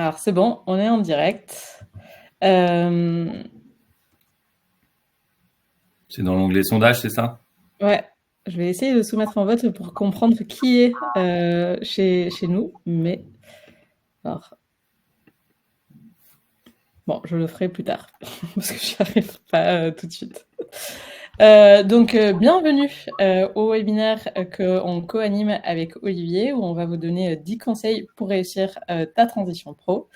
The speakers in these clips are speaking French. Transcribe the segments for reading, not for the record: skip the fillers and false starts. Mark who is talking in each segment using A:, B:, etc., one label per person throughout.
A: Alors, c'est bon, on est en direct. Euh,
B: C'est dans l'onglet sondage, c'est ça?
A: ouais, je vais essayer de soumettre un vote pour comprendre qui est chez nous, mais alors, bon, je le ferai plus tard parce que j'y arrive pas tout de suite. Bienvenue au webinaire qu'on co-anime avec Olivier, où on va vous donner 10 conseils pour réussir ta transition pro.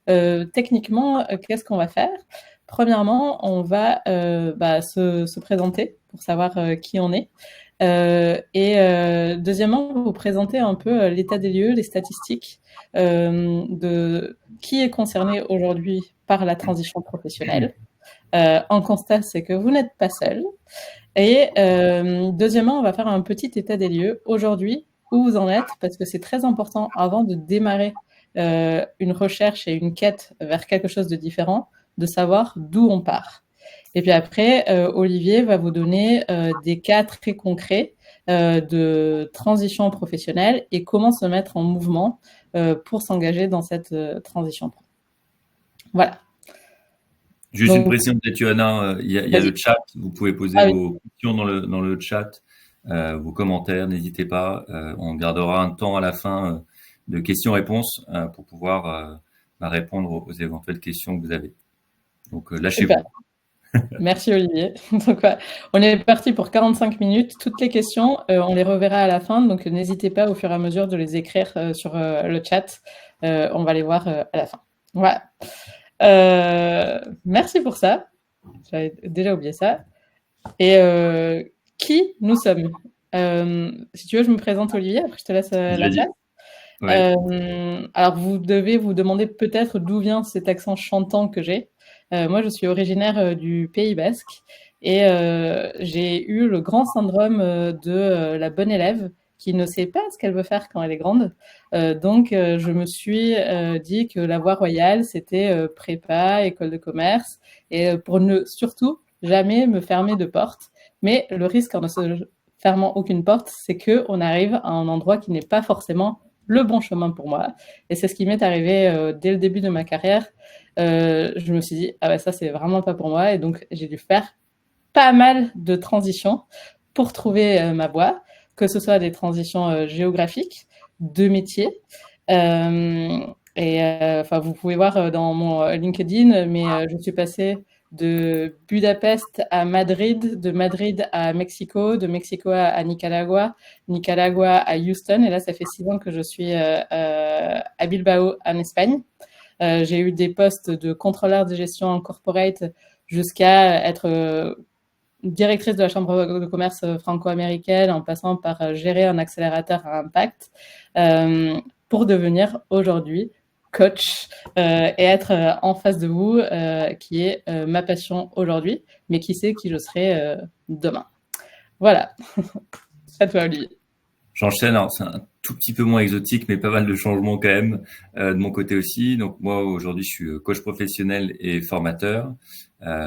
A: Techniquement, qu'est-ce qu'on va faire? Premièrement, on va se présenter pour savoir qui on est. Deuxièmement, vous présenter un peu l'état des lieux, les statistiques de qui est concerné aujourd'hui par la transition professionnelle. Un constat, c'est que vous n'êtes pas seul. Deuxièmement, on va faire un petit état des lieux aujourd'hui, où vous en êtes, parce que c'est très important avant de démarrer une recherche et une quête vers quelque chose de différent, de savoir d'où on part. Et puis après, Olivier va vous donner des cas très concrets de transition professionnelle et comment se mettre en mouvement pour s'engager dans cette transition. Voilà.
B: Juste une
A: Donc,
B: précision peut-être, Johanna, il y a le
A: vas-y.
B: chat. Vous pouvez poser
A: Ah oui,
B: vos questions dans le chat, vos commentaires, n'hésitez pas. On gardera un temps à la fin de questions-réponses pour pouvoir répondre aux éventuelles questions que vous avez. Donc,
A: super.
B: lâchez-vous.
A: Merci Olivier. Donc, ouais, on est parti pour 45 minutes. Toutes les questions, on les reverra à la fin, donc n'hésitez pas au fur et à mesure de les écrire sur le chat. On va les voir à la fin. Voilà. Merci pour ça. J'avais déjà oublié ça. Et qui nous sommes? Si tu veux, je me présente Olivier, après je te laisse la place.
B: Vas-y. Oui.
A: Alors, vous devez vous demander peut-être d'où vient cet accent chantant que j'ai. Moi, je suis originaire du Pays Basque et j'ai eu le grand syndrome de la bonne élève qui ne sait pas ce qu'elle veut faire quand elle est grande. Je me suis dit que la voie royale, c'était prépa, école de commerce, et pour ne surtout jamais me fermer de porte. Mais le risque en ne se fermant aucune porte, c'est qu'on arrive à un endroit qui n'est pas forcément le bon chemin pour moi. Et c'est ce qui m'est arrivé dès le début de ma carrière. Je me suis dit, ah bah ça, c'est vraiment pas pour moi. Et donc, j'ai dû faire pas mal de transitions pour trouver ma voie, que ce soit des transitions géographiques, de métier. Vous pouvez voir dans mon LinkedIn, mais je suis passée de Budapest à Madrid, de Madrid à Mexico, de Mexico à Nicaragua, Nicaragua à Houston, et là ça fait 6 ans que je suis à Bilbao en Espagne. J'ai eu des postes de contrôleur de gestion en corporate jusqu'à être directrice de la chambre de commerce franco-américaine en passant par gérer un accélérateur à impact pour devenir aujourd'hui coach et être en face de vous, qui est ma passion aujourd'hui, mais qui sait qui je serai demain. Voilà. À toi, Olivier.
B: J'enchaîne. Alors, c'est un tout petit peu moins exotique, mais pas mal de changements quand même de mon côté aussi. Donc, moi, aujourd'hui, je suis coach professionnel et formateur.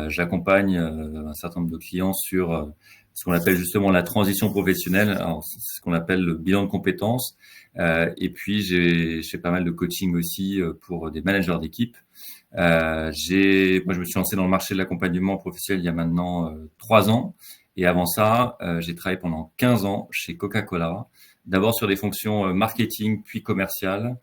B: J'accompagne un certain nombre de clients sur ce qu'on appelle justement la transition professionnelle. Alors, c'est ce qu'on appelle le bilan de compétences. Et puis, je fais pas mal de coaching aussi pour des managers d'équipe. Moi, je me suis lancé dans le marché de l'accompagnement professionnel il y a maintenant 3 ans. Et avant ça, j'ai travaillé pendant 15 ans chez Coca-Cola, d'abord sur des fonctions marketing, puis commerciales,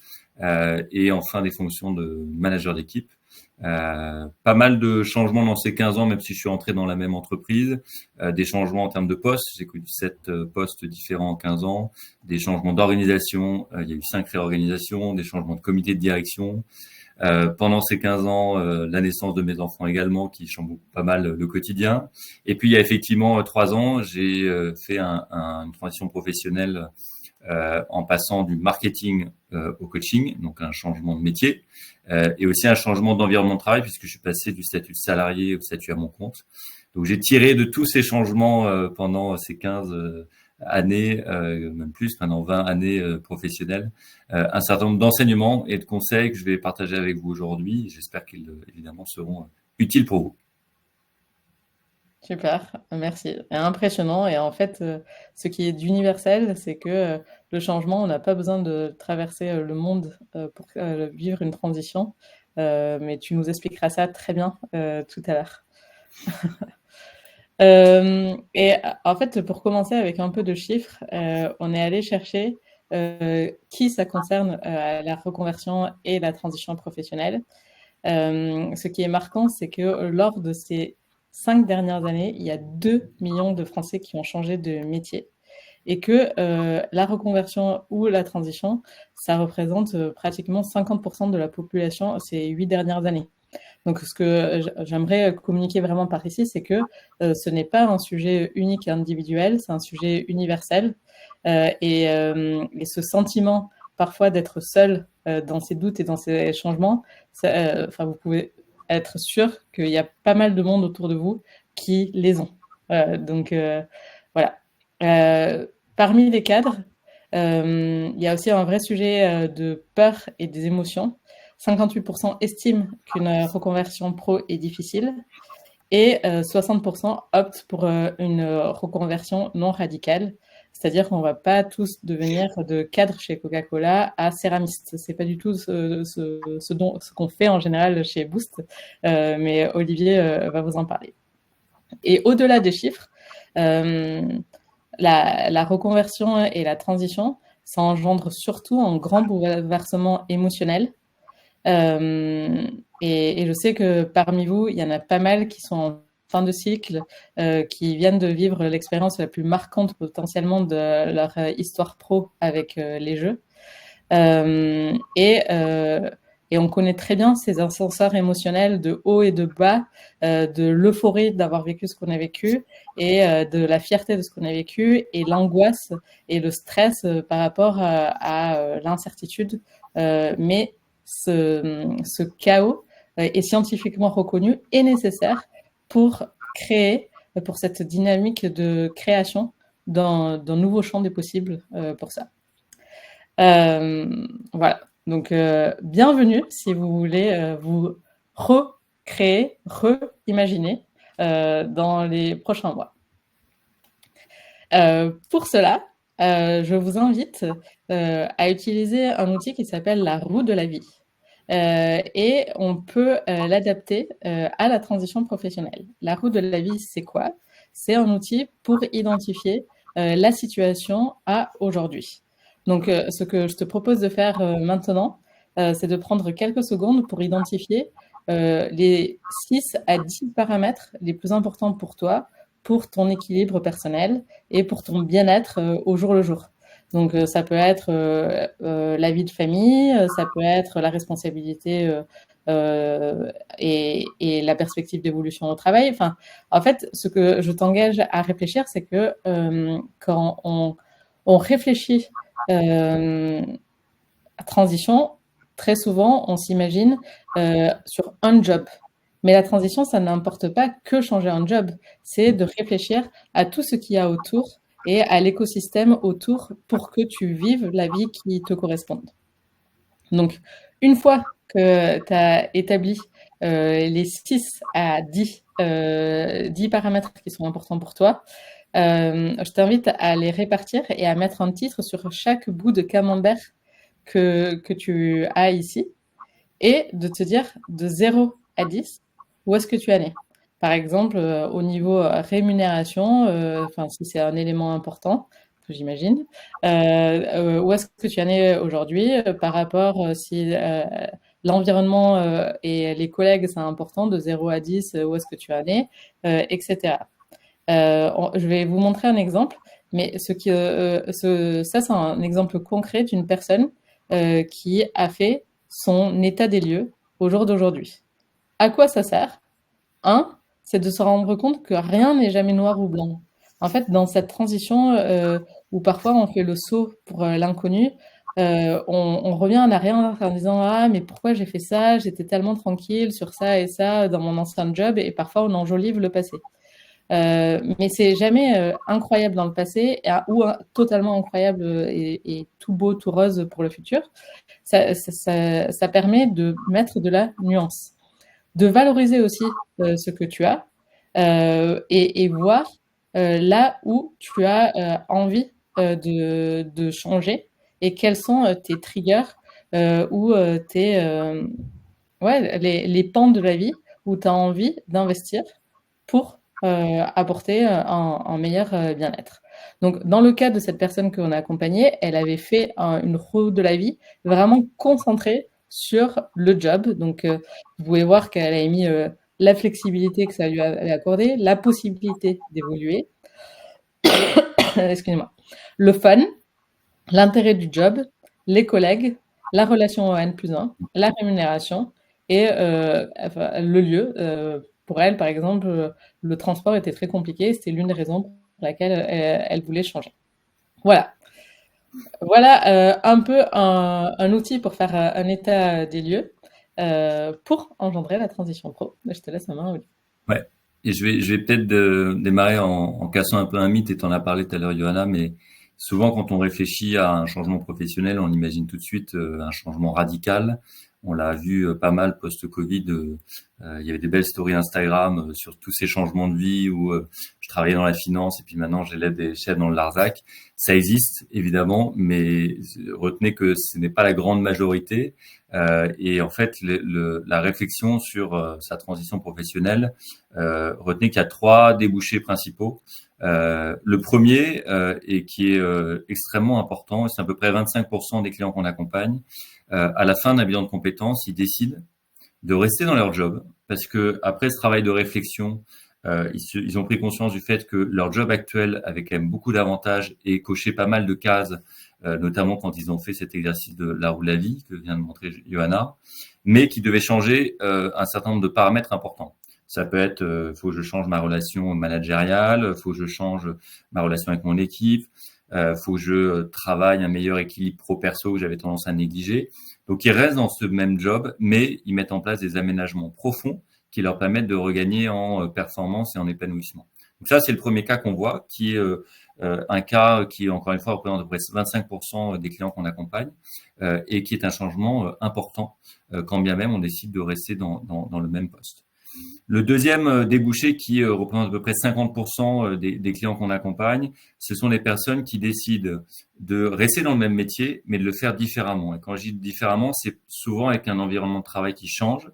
B: et enfin des fonctions de manager d'équipe. Pas mal de changements dans ces 15 ans, même si je suis entré dans la même entreprise. Des changements en termes de postes, j'ai connu 7 postes différents en 15 ans. Des changements d'organisation, il y a eu 5 réorganisations, des changements de comité de direction. Pendant ces 15 ans, la naissance de mes enfants également, qui chamboule pas mal le quotidien. Et puis, il y a effectivement 3 ans, j'ai fait une transition professionnelle en passant du marketing au coaching, donc un changement de métier, et aussi un changement d'environnement de travail, puisque je suis passé du statut de salarié au statut à mon compte. Donc, j'ai tiré de tous ces changements pendant ces 15 années, même plus, maintenant 20 années professionnelles, un certain nombre d'enseignements et de conseils que je vais partager avec vous aujourd'hui. J'espère qu'ils, évidemment, seront utiles pour vous.
A: Super, merci. Impressionnant. Et en fait, ce qui est d'universel, c'est que le changement, on n'a pas besoin de traverser le monde pour vivre une transition. Mais tu nous expliqueras ça très bien tout à l'heure. Et en fait, pour commencer avec un peu de chiffres, on est allé chercher qui ça concerne la reconversion et la transition professionnelle. Ce qui est marquant, c'est que lors de ces 5 dernières années, il y a 2 millions de Français qui ont changé de métier et que la reconversion ou la transition, ça représente pratiquement 50% de la population ces 8 dernières années. Donc, ce que j'aimerais communiquer vraiment par ici, c'est que ce n'est pas un sujet unique et individuel, c'est un sujet universel. Et ce sentiment parfois d'être seul dans ses doutes et dans ses changements, vous pouvez être sûr qu'il y a pas mal de monde autour de vous qui les ont. Voilà. Parmi les cadres, il y a aussi un vrai sujet de peur et des émotions. 58% estiment qu'une reconversion pro est difficile et 60% optent pour une reconversion non radicale. C'est-à-dire qu'on ne va pas tous devenir de cadre chez Coca-Cola à céramiste. C'est pas du tout ce qu'on fait en général chez Boost, mais Olivier va vous en parler. Et au-delà des chiffres, la reconversion et la transition, ça engendre surtout un grand bouleversement émotionnel. Et je sais que parmi vous, il y en a pas mal qui sont en fin de cycle, qui viennent de vivre l'expérience la plus marquante potentiellement de leur histoire pro avec les jeux. Et on connaît très bien ces ascenseurs émotionnels de haut et de bas, de l'euphorie d'avoir vécu ce qu'on a vécu et de la fierté de ce qu'on a vécu et l'angoisse et le stress par rapport à l'incertitude. Mais ce chaos est scientifiquement reconnu et nécessaire pour créer, pour cette dynamique de création d'un nouveau champ des possibles pour ça. Voilà. Donc, bienvenue si vous voulez vous recréer, reimaginer dans les prochains mois. Pour cela, je vous invite à utiliser un outil qui s'appelle la roue de la vie. Et on peut l'adapter à la transition professionnelle. La roue de la vie, c'est quoi? C'est un outil pour identifier la situation à aujourd'hui. Donc, ce que je te propose de faire maintenant, c'est de prendre quelques secondes pour identifier les 6 à 10 paramètres les plus importants pour toi, pour ton équilibre personnel et pour ton bien-être au jour le jour. Donc, ça peut être la vie de famille, ça peut être la responsabilité et la perspective d'évolution au travail. Enfin, en fait, ce que je t'engage à réfléchir, c'est que quand on réfléchit à transition, très souvent, on s'imagine sur un job. Mais la transition, ça n'importe pas que changer un job. C'est de réfléchir à tout ce qu'il y a autour et à l'écosystème autour pour que tu vives la vie qui te corresponde. Donc, une fois que tu as établi les 6 à 10 paramètres qui sont importants pour toi, je t'invite à les répartir et à mettre un titre sur chaque bout de camembert que tu as ici et de te dire de 0 à 10, où est-ce que tu en es? Par exemple, au niveau rémunération, si c'est un élément important, j'imagine, où est-ce que tu en es aujourd'hui par rapport si l'environnement et les collègues, c'est important, de 0 à 10, où est-ce que tu en es, etc. Je vais vous montrer un exemple, mais ça, c'est un exemple concret d'une personne qui a fait son état des lieux au jour d'aujourd'hui. À quoi ça sert? Un, c'est de se rendre compte que rien n'est jamais noir ou blanc. En fait, dans cette transition où parfois on fait le saut pour l'inconnu, on revient en arrière en disant ah mais pourquoi j'ai fait ça? J'étais tellement tranquille sur ça et ça dans mon ancien job et parfois on enjolive le passé. Mais c'est jamais incroyable dans le passé ou totalement incroyable et tout beau, tout rose pour le futur. Ça permet de mettre de la nuance, de valoriser aussi ce que tu as, et voir là où tu as envie de changer et quels sont tes triggers ou ouais, les pans de la vie où tu as envie d'investir pour apporter un meilleur bien-être. Donc, dans le cas de cette personne qu'on a accompagnée, elle avait fait une roue de la vie vraiment concentrée sur le job. Donc, vous pouvez voir qu'elle a mis la flexibilité que ça lui avait accordé, la possibilité d'évoluer, excusez-moi, le fun, l'intérêt du job, les collègues, la relation au N+1, la rémunération et enfin, le lieu. Pour elle, par exemple, le transport était très compliqué. C'était l'une des raisons pour laquelle elle voulait changer. Voilà. Voilà un peu un outil pour faire un état des lieux pour engendrer la transition pro. Je te laisse la main, Oli.
B: Ouais. Et je vais peut-être démarrer en cassant un peu un mythe, et t'en as parlé tout à l'heure, Johanna, mais souvent quand on réfléchit à un changement professionnel, on imagine tout de suite un changement radical. On l'a vu pas mal post-Covid. Il y avait des belles stories Instagram sur tous ces changements de vie où je travaillais dans la finance et puis maintenant j'élève des chefs dans le Larzac. Ça existe évidemment, mais retenez que ce n'est pas la grande majorité. Et en fait, la réflexion sur sa transition professionnelle, retenez qu'il y a 3 débouchés principaux. Le premier, et qui est extrêmement important, et c'est à peu près 25% des clients qu'on accompagne, à la fin d'un bilan de compétences, ils décident de rester dans leur job parce que après ce travail de réflexion, ils ont pris conscience du fait que leur job actuel avait quand même beaucoup d'avantages et cochait pas mal de cases, notamment quand ils ont fait cet exercice de la roue de la vie que vient de montrer Johanna, mais qui devait changer un certain nombre de paramètres importants. Ça peut être, faut que je change ma relation managériale, faut que je change ma relation avec mon équipe, faut que je travaille un meilleur équilibre pro-perso que j'avais tendance à négliger. Donc, ils restent dans ce même job, mais ils mettent en place des aménagements profonds qui leur permettent de regagner en performance et en épanouissement. Donc ça, c'est le premier cas qu'on voit, qui est un cas qui, encore une fois, représente à peu près 25% des clients qu'on accompagne et qui est un changement important, quand bien même on décide de rester dans le même poste. Le deuxième débouché qui représente à peu près 50% des clients qu'on accompagne, ce sont des personnes qui décident de rester dans le même métier, mais de le faire différemment. Et quand je dis différemment, c'est souvent avec un environnement de travail qui change.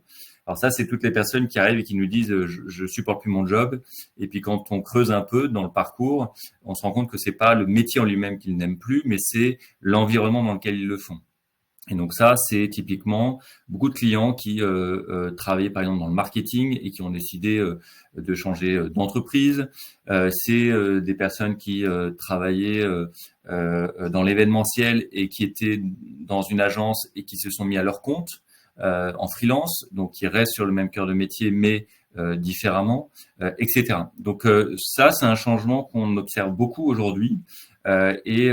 B: Alors ça, c'est toutes les personnes qui arrivent et qui nous disent je supporte plus mon job. Et puis quand on creuse un peu dans le parcours, on se rend compte que c'est pas le métier en lui-même qu'ils n'aiment plus, mais c'est l'environnement dans lequel ils le font. Et donc ça, c'est typiquement beaucoup de clients qui travaillaient par exemple dans le marketing et qui ont décidé de changer d'entreprise. C'est des personnes qui travaillaient dans l'événementiel et qui étaient dans une agence et qui se sont mis à leur compte en freelance, donc qui restent sur le même cœur de métier mais différemment, etc. Donc ça, c'est un changement qu'on observe beaucoup aujourd'hui. Et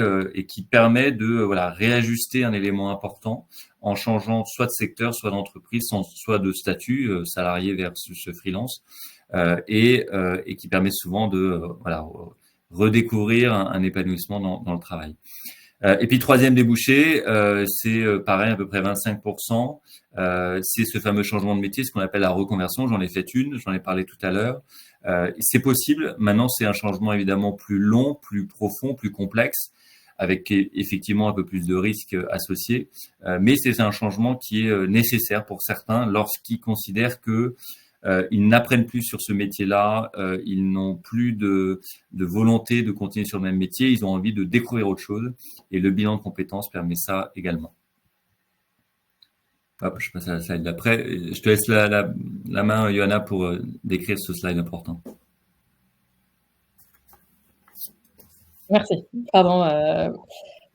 B: qui permet de voilà réajuster un élément important en changeant soit de secteur, soit d'entreprise, soit de statut salarié versus freelance, et qui permet souvent de voilà redécouvrir un épanouissement dans le travail. Et puis troisième débouché, c'est pareil à peu près 25%. C'est ce fameux changement de métier, ce qu'on appelle la reconversion. J'en ai fait une, j'en ai parlé tout à l'heure. C'est possible. Maintenant, c'est un changement évidemment plus long, plus profond, plus complexe, avec effectivement un peu plus de risques associés. Mais c'est un changement qui est nécessaire pour certains lorsqu'ils considèrent que ils n'apprennent plus sur ce métier-là, ils n'ont plus de volonté de continuer sur le même métier, ils ont envie de découvrir autre chose. Et le bilan de compétences permet ça également. Hop, je passe à la slide d'après. Je te laisse la main, Johanna, pour décrire ce slide important.
A: Merci. Pardon.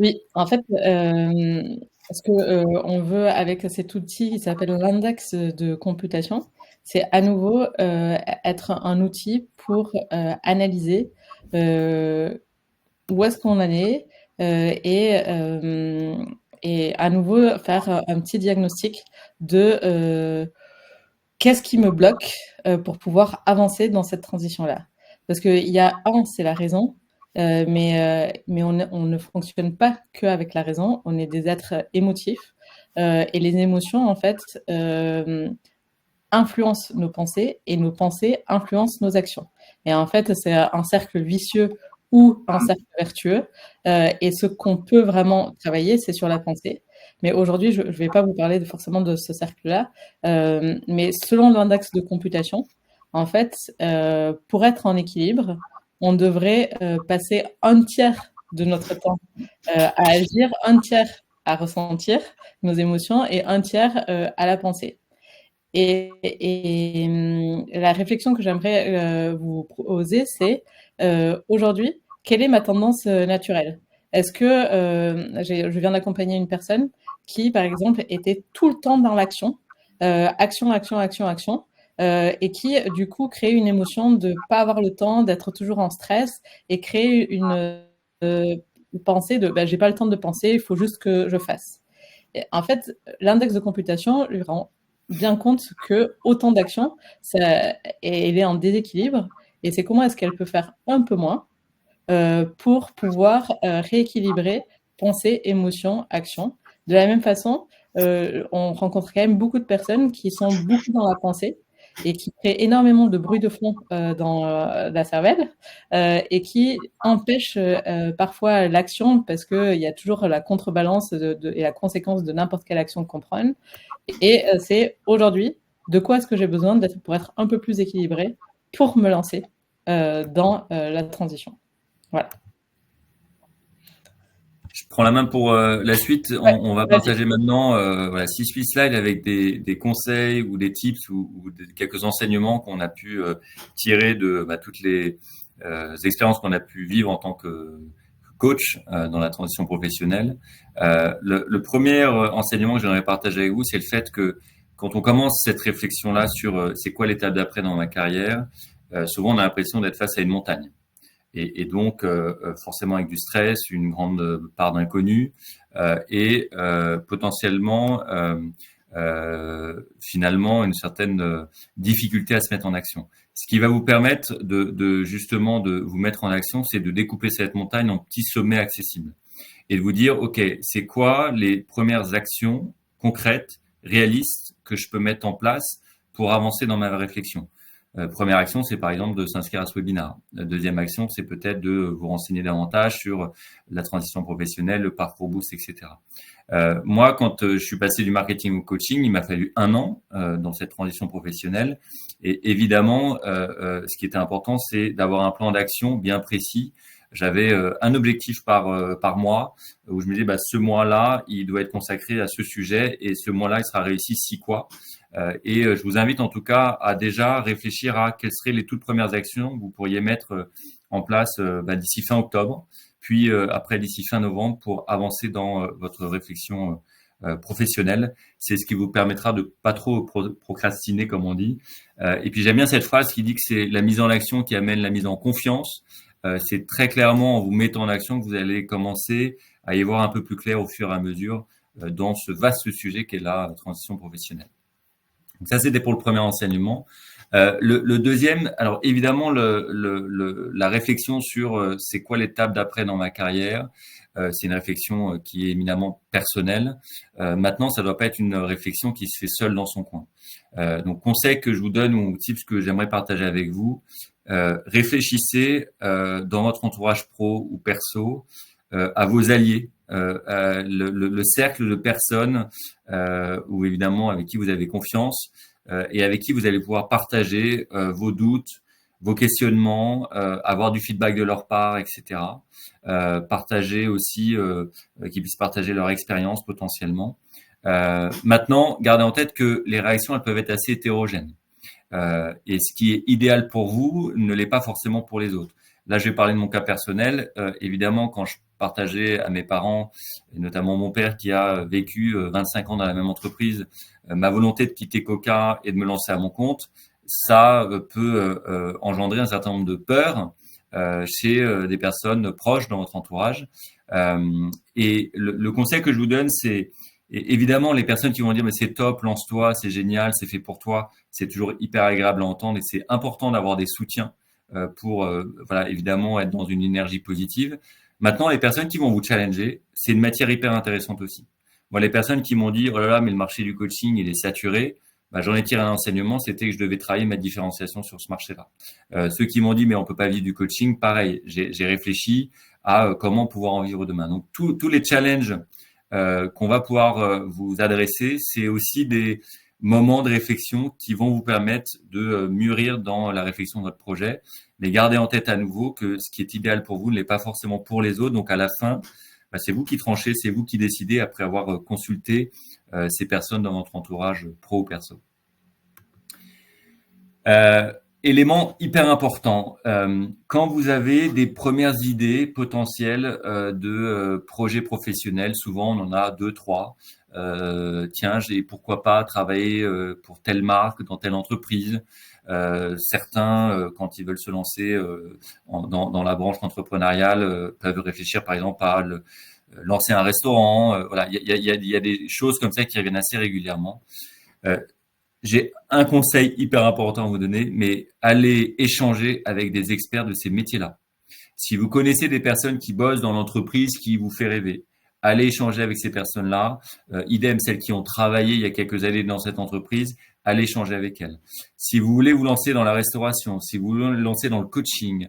A: Oui, en fait, ce qu'on veut avec cet outil qui s'appelle l'index de computation, c'est à nouveau être un outil pour analyser où est-ce qu'on en est et à nouveau faire un petit diagnostic de qu'est-ce qui me bloque pour pouvoir avancer dans cette transition-là. Parce qu'il y a c'est la raison, mais on ne fonctionne pas qu'avec la raison, on est des êtres émotifs et les émotions, en fait, influencent nos pensées et nos pensées influencent nos actions. Et en fait, c'est un cercle vicieux ou un cercle vertueux. Et ce qu'on peut vraiment travailler, c'est sur la pensée. Mais aujourd'hui, je ne vais pas vous parler forcément de ce cercle-là. Mais selon l'index de computation, en fait, pour être en équilibre, on devrait passer un tiers de notre temps à agir, un tiers à ressentir nos émotions et un tiers à la pensée. La réflexion que j'aimerais vous poser, c'est aujourd'hui, quelle est ma tendance naturelle? Est-ce que je viens d'accompagner une personne qui, par exemple, était tout le temps dans l'action, action, action, action, action, et qui, du coup, crée une émotion de ne pas avoir le temps, d'être toujours en stress et créer une pensée de j'ai pas le temps de penser, il faut juste que je fasse. Et en fait, l'index de computation lui rend bien compte que autant d'actions, elle est en déséquilibre. Et c'est comment est-ce qu'elle peut faire un peu moins pour pouvoir rééquilibrer pensée, émotion, action. De la même façon, on rencontre quand même beaucoup de personnes qui sont beaucoup dans la pensée et qui créent énormément de bruit de fond dans la cervelle et qui empêchent parfois l'action parce qu'il y a toujours la contrebalance et la conséquence de n'importe quelle action qu'on prenne. Et c'est aujourd'hui, de quoi est-ce que j'ai besoin pour être un peu plus équilibré pour me lancer dans la transition. Voilà.
B: Je prends la main pour la suite.
A: Ouais,
B: On va
A: vas-y.
B: partager maintenant 6-8 slides avec des conseils ou des tips ou quelques enseignements qu'on a pu tirer de toutes les expériences qu'on a pu vivre en tant que coach dans la transition professionnelle. Le premier enseignement que j'aimerais partager avec vous, c'est le fait que quand on commence cette réflexion-là sur c'est quoi l'étape d'après dans ma carrière, souvent on a l'impression d'être face à une montagne. Et donc, forcément avec du stress, une grande part d'inconnu et potentiellement, finalement, une certaine difficulté à se mettre en action. Ce qui va vous permettre justement de vous mettre en action, c'est de découper cette montagne en petits sommets accessibles et de vous dire, OK, c'est quoi les premières actions concrètes, réalistes que je peux mettre en place pour avancer dans ma réflexion. Première action, c'est par exemple de s'inscrire à ce webinaire. La deuxième action, c'est peut-être de vous renseigner davantage sur la transition professionnelle, le parcours boost, etc. Moi, quand je suis passé du marketing au coaching, il m'a fallu 1 an dans cette transition professionnelle. Et évidemment, ce qui était important, c'est d'avoir un plan d'action bien précis. J'avais un objectif par mois où je me disais, ce mois-là, il doit être consacré à ce sujet et ce mois-là, il sera réussi si quoi. Et je vous invite en tout cas à déjà réfléchir à quelles seraient les toutes premières actions que vous pourriez mettre en place d'ici fin octobre, puis après d'ici fin novembre pour avancer dans votre réflexion professionnelle. C'est ce qui vous permettra de pas trop procrastiner, comme on dit. Et puis j'aime bien cette phrase qui dit que c'est la mise en action qui amène la mise en confiance. C'est très clairement en vous mettant en action que vous allez commencer à y voir un peu plus clair au fur et à mesure dans ce vaste sujet qu'est la transition professionnelle. Donc ça, c'était pour le premier enseignement. Le deuxième, alors évidemment, la réflexion sur c'est quoi l'étape d'après dans ma carrière, c'est une réflexion qui est éminemment personnelle. Maintenant, ça ne doit pas être une réflexion qui se fait seule dans son coin. Donc, conseil que je vous donne ou tips que j'aimerais partager avec vous, réfléchissez dans votre entourage pro ou perso à vos alliés, le cercle de personnes ou évidemment avec qui vous avez confiance et avec qui vous allez pouvoir partager vos doutes, vos questionnements, avoir du feedback de leur part, etc. Partager aussi, qu'ils puissent partager leur expérience potentiellement. Maintenant, gardez en tête que les réactions, elles peuvent être assez hétérogènes. Et ce qui est idéal pour vous ne l'est pas forcément pour les autres. Là, je vais parler de mon cas personnel. Évidemment, quand je partageais à mes parents, et notamment mon père qui a vécu 25 ans dans la même entreprise, ma volonté de quitter Coca et de me lancer à mon compte, ça peut engendrer un certain nombre de peurs chez des personnes proches dans votre entourage. Et le conseil que je vous donne, c'est évidemment les personnes qui vont dire mais c'est top, lance-toi, c'est génial, c'est fait pour toi, c'est toujours hyper agréable à entendre et c'est important d'avoir des soutiens pour évidemment être dans une énergie positive. Maintenant, les personnes qui vont vous challenger, c'est une matière hyper intéressante aussi. Moi, les personnes qui m'ont dit oh là là, mais le marché du coaching il est saturé, j'en ai tiré un enseignement, c'était que je devais travailler ma différenciation sur ce marché-là. Ceux qui m'ont dit mais on peut pas vivre du coaching, pareil, j'ai réfléchi à comment pouvoir en vivre demain. Donc tous les challenges qu'on va pouvoir vous adresser, c'est aussi des moments de réflexion qui vont vous permettre de mûrir dans la réflexion de votre projet. Mais gardez en tête à nouveau que ce qui est idéal pour vous ne l'est pas forcément pour les autres. Donc à la fin, c'est vous qui tranchez, c'est vous qui décidez après avoir consulté ces personnes dans votre entourage pro ou perso. Élément hyper important, quand vous avez des premières idées potentielles de projets professionnels, souvent on en a 2, 3. Tiens, pourquoi pas travailler pour telle marque, dans telle entreprise. Certains, quand ils veulent se lancer dans la branche entrepreneuriale, peuvent réfléchir par exemple à lancer un restaurant. Voilà, il y a des choses comme ça qui reviennent assez régulièrement. J'ai un conseil hyper important à vous donner, mais allez échanger avec des experts de ces métiers-là. Si vous connaissez des personnes qui bossent dans l'entreprise qui vous fait rêver, allez échanger avec ces personnes-là. Idem, celles qui ont travaillé il y a quelques années dans cette entreprise, allez échanger avec elles. Si vous voulez vous lancer dans la restauration, si vous voulez vous lancer dans le coaching,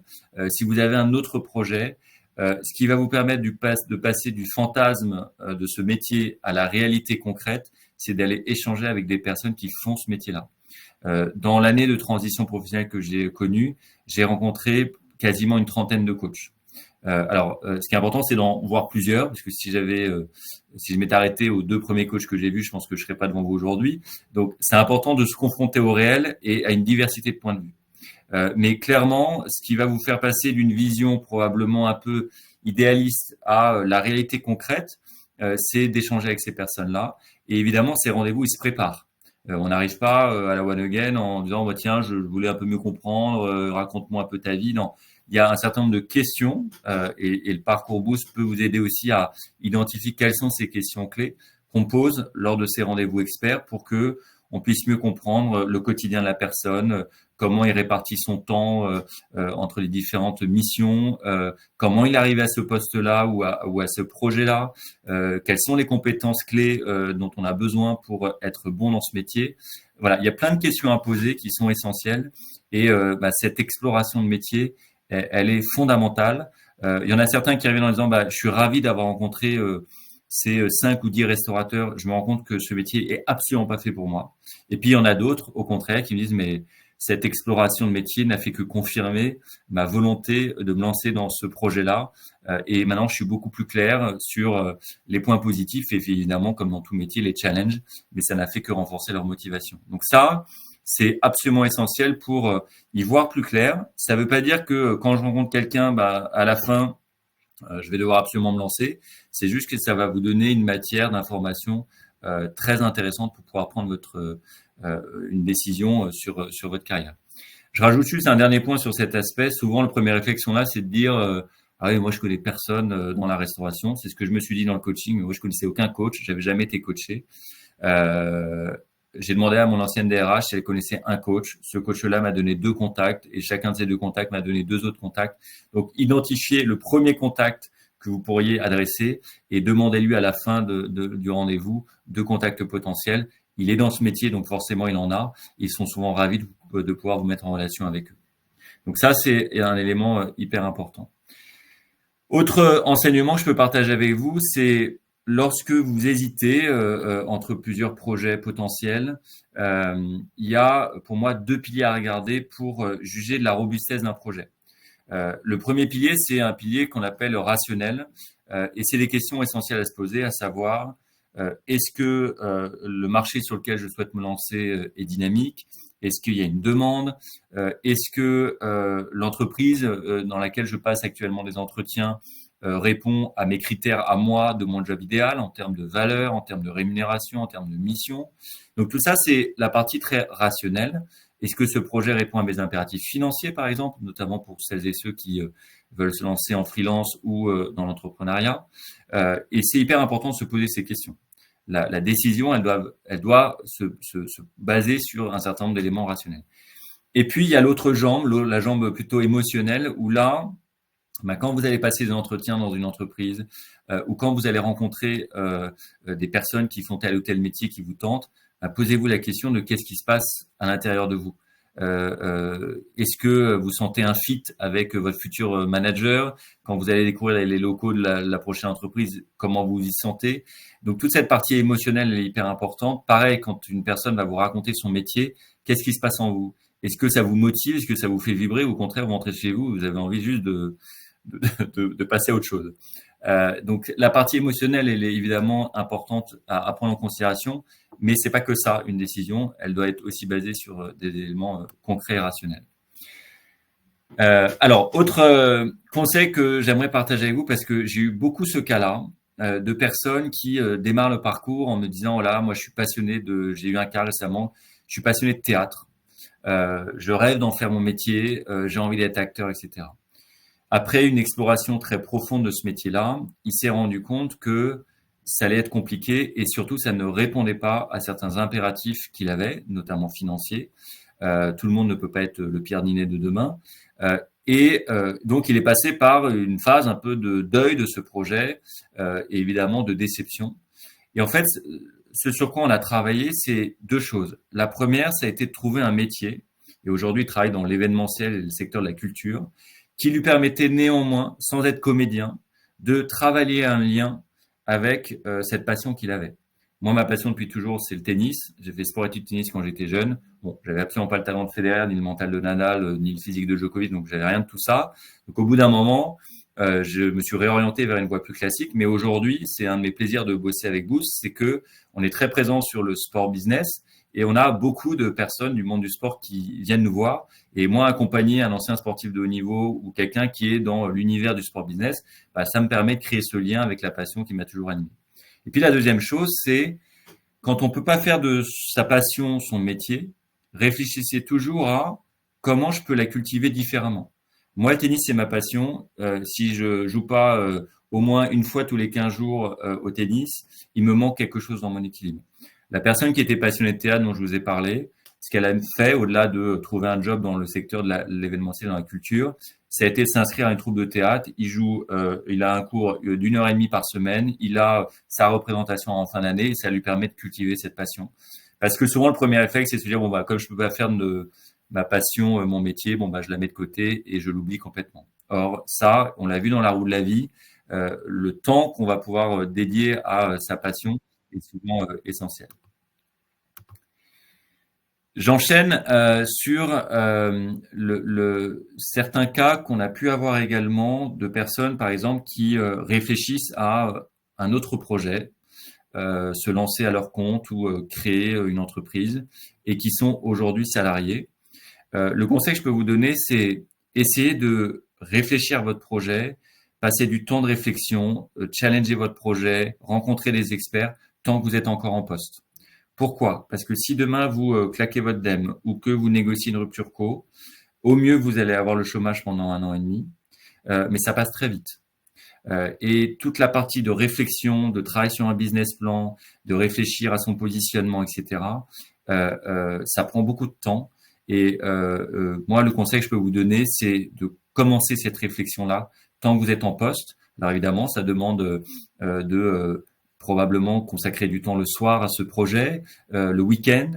B: si vous avez un autre projet, ce qui va vous permettre de passer du fantasme de ce métier à la réalité concrète, c'est d'aller échanger avec des personnes qui font ce métier-là. Dans l'année de transition professionnelle que j'ai connue, j'ai rencontré quasiment une trentaine de coachs. Ce qui est important, c'est d'en voir plusieurs, parce que si je m'étais arrêté aux 2 premiers coachs que j'ai vus, je pense que je serais pas devant vous aujourd'hui. Donc, c'est important de se confronter au réel et à une diversité de points de vue. Mais clairement, ce qui va vous faire passer d'une vision probablement un peu idéaliste à la réalité concrète, c'est d'échanger avec ces personnes-là. Et évidemment, ces rendez-vous, ils se préparent. On n'arrive pas à la one again en disant tiens, je voulais un peu mieux comprendre, raconte-moi un peu ta vie. Non, il y a un certain nombre de questions et le parcours Boost peut vous aider aussi à identifier quelles sont ces questions clés qu'on pose lors de ces rendez-vous experts pour que on puisse mieux comprendre le quotidien de la personne, comment il répartit son temps entre les différentes missions, comment il arrive à ce poste-là ou à ce projet-là, quelles sont les compétences clés dont on a besoin pour être bon dans ce métier. Voilà, il y a plein de questions à poser qui sont essentielles et cette exploration de métier, elle est fondamentale. Il y en a certains qui reviennent en disant je suis ravi d'avoir rencontré ces 5 ou 10 restaurateurs, je me rends compte que ce métier est absolument pas fait pour moi. Et puis, il y en a d'autres, au contraire, qui me disent, mais cette exploration de métier n'a fait que confirmer ma volonté de me lancer dans ce projet-là. Et maintenant, je suis beaucoup plus clair sur les points positifs et évidemment, comme dans tout métier, les challenges, mais ça n'a fait que renforcer leur motivation. Donc ça, c'est absolument essentiel pour y voir plus clair. Ça ne veut pas dire que quand je rencontre quelqu'un, à la fin, je vais devoir absolument me lancer. C'est juste que ça va vous donner une matière d'information très intéressante pour pouvoir prendre une décision sur votre carrière. Je rajoute juste un dernier point sur cet aspect. Souvent, le premier réflexion là, c'est de dire ah oui, moi je connais personne dans la restauration. C'est ce que je me suis dit dans le coaching. Mais moi, je connaissais aucun coach. J'avais jamais été coaché. J'ai demandé à mon ancienne DRH si elle connaissait un coach. Ce coach-là m'a donné 2 contacts et chacun de ces 2 contacts m'a donné 2 autres contacts. Donc, identifiez le premier contact que vous pourriez adresser et demandez-lui à la fin du rendez-vous 2 contacts potentiels. Il est dans ce métier, donc forcément, il en a. Ils sont souvent ravis de pouvoir vous mettre en relation avec eux. Donc ça, c'est un élément hyper important. Autre enseignement que je peux partager avec vous, c'est lorsque vous hésitez entre plusieurs projets potentiels, il y a pour moi 2 piliers à regarder pour juger de la robustesse d'un projet. Le premier pilier, c'est un pilier qu'on appelle rationnel et c'est des questions essentielles à se poser, à savoir est-ce que le marché sur lequel je souhaite me lancer est dynamique? Est-ce qu'il y a une demande? Est-ce que l'entreprise dans laquelle je passe actuellement des entretiens répond à mes critères à moi de mon job idéal en termes de valeur, en termes de rémunération, en termes de mission? Donc tout ça, c'est la partie très rationnelle. Est-ce que ce projet répond à mes impératifs financiers, par exemple, notamment pour celles et ceux qui veulent se lancer en freelance ou dans l'entrepreneuriat? Et c'est hyper important de se poser ces questions. La décision, elle doit se baser sur un certain nombre d'éléments rationnels. Et puis, il y a l'autre jambe, la jambe plutôt émotionnelle, où là, quand vous allez passer des entretiens dans une entreprise ou quand vous allez rencontrer des personnes qui font tel ou tel métier qui vous tente, posez-vous la question de qu'est-ce qui se passe à l'intérieur de vous. Est-ce que vous sentez un fit avec votre futur manager quand vous allez découvrir les locaux de la prochaine entreprise, comment vous y sentez? Donc toute cette partie émotionnelle est hyper importante. Pareil, quand une personne va vous raconter son métier, qu'est-ce qui se passe en vous? Est-ce que ça vous motive? Est-ce que ça vous fait vibrer? Ou au contraire, vous rentrez chez vous, vous avez envie juste de passer à autre chose. Donc la partie émotionnelle, elle est évidemment importante à prendre en considération, mais c'est pas que ça, une décision, elle doit être aussi basée sur des éléments concrets et rationnels. Alors, autre conseil que j'aimerais partager avec vous, parce que j'ai eu beaucoup ce cas-là, de personnes qui démarrent le parcours en me disant, voilà, moi je suis passionné j'ai eu un cas récemment, je suis passionné de théâtre, je rêve d'en faire mon métier, j'ai envie d'être acteur, etc. Après une exploration très profonde de ce métier-là, il s'est rendu compte que ça allait être compliqué et surtout, ça ne répondait pas à certains impératifs qu'il avait, notamment financiers. Tout le monde ne peut pas être le Pierre Ninet de demain. Donc, il est passé par une phase un peu de deuil de ce projet et évidemment de déception. Et en fait, ce sur quoi on a travaillé, c'est deux choses. La première, ça a été de trouver un métier. Et aujourd'hui, il travaille dans l'événementiel et le secteur de la culture, qui lui permettait néanmoins, sans être comédien, de travailler un lien avec cette passion qu'il avait. Moi, ma passion depuis toujours, c'est le tennis. J'ai fait sport-études tennis quand j'étais jeune. Bon, j'avais absolument pas le talent de Federer, ni le mental de Nadal, ni le physique de Djokovic, donc j'avais rien de tout ça. Donc, au bout d'un moment, je me suis réorienté vers une voie plus classique. Mais aujourd'hui, c'est un de mes plaisirs de bosser avec Boost, c'est que on est très présent sur le sport business et on a beaucoup de personnes du monde du sport qui viennent nous voir. Et moi, accompagner un ancien sportif de haut niveau ou quelqu'un qui est dans l'univers du sport business, ça me permet de créer ce lien avec la passion qui m'a toujours animé. Et puis la deuxième chose, c'est quand on peut pas faire de sa passion son métier, réfléchissez toujours à comment je peux la cultiver différemment. Moi, le tennis, c'est ma passion. Si je joue pas au moins une fois tous les 15 jours au tennis, il me manque quelque chose dans mon équilibre. La personne qui était passionnée de théâtre dont je vous ai parlé, ce qu'elle a fait au-delà de trouver un job dans le secteur de l'événementiel, dans la culture, ça a été de s'inscrire à une troupe de théâtre. Il a un cours d'1 heure et demie par semaine. Il a sa représentation en fin d'année et ça lui permet de cultiver cette passion. Parce que souvent, le premier réflexe, c'est de se dire, comme je peux pas faire de ma passion mon métier, je la mets de côté et je l'oublie complètement. Or, ça, on l'a vu dans la roue de la vie, le temps qu'on va pouvoir dédier à sa passion est souvent essentiel. J'enchaîne sur certains cas qu'on a pu avoir également de personnes, par exemple, qui réfléchissent à un autre projet, se lancer à leur compte ou créer une entreprise et qui sont aujourd'hui salariés. Le conseil que je peux vous donner, c'est essayer de réfléchir à votre projet, passer du temps de réflexion, challenger votre projet, rencontrer des experts tant que vous êtes encore en poste. Pourquoi? Parce que si demain vous claquez votre DEM ou que vous négociez une rupture co, au mieux vous allez avoir le chômage pendant 1 an et demi, mais ça passe très vite. Et toute la partie de réflexion, de travail sur un business plan, de réfléchir à son positionnement, etc., ça prend beaucoup de temps. Et moi, le conseil que je peux vous donner, c'est de commencer cette réflexion-là tant que vous êtes en poste. Alors évidemment, ça demande probablement consacrer du temps le soir à ce projet, le week-end,